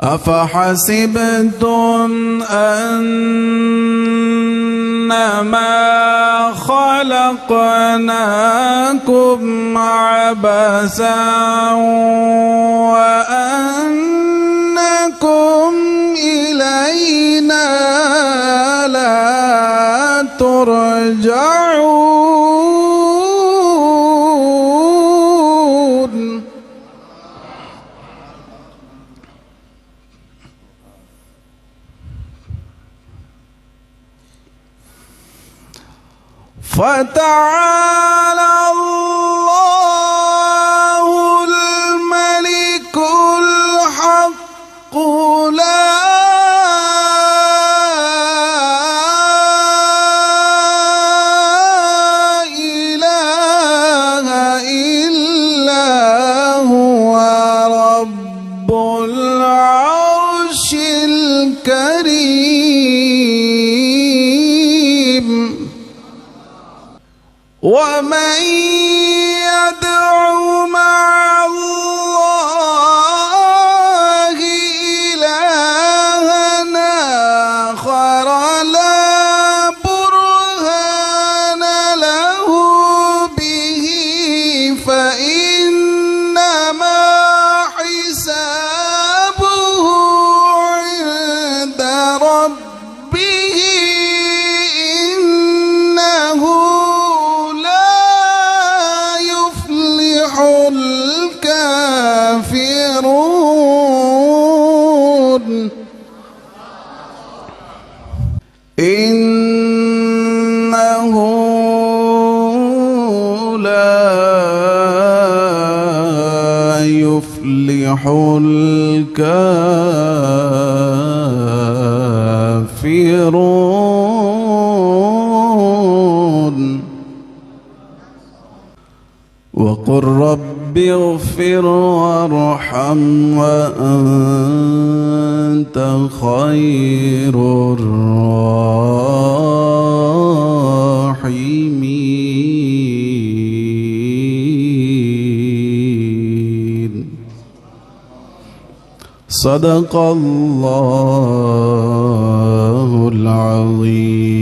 أفحسبتم أنما خلقناكم عبثا وأنكم إلينا لا ترجعون. فتعالى الله الملك الحق لا إله إلا هو رب العرش الكريم. ومن يدع مع الله إلهًا آخر لا برهان له به فإنما حسابه عند ربه إنه الكافرون. إنه لا يفلح الكافرون. وقل رب اغفر وارحم وأنت خير الراحمين. صدق الله العظيم.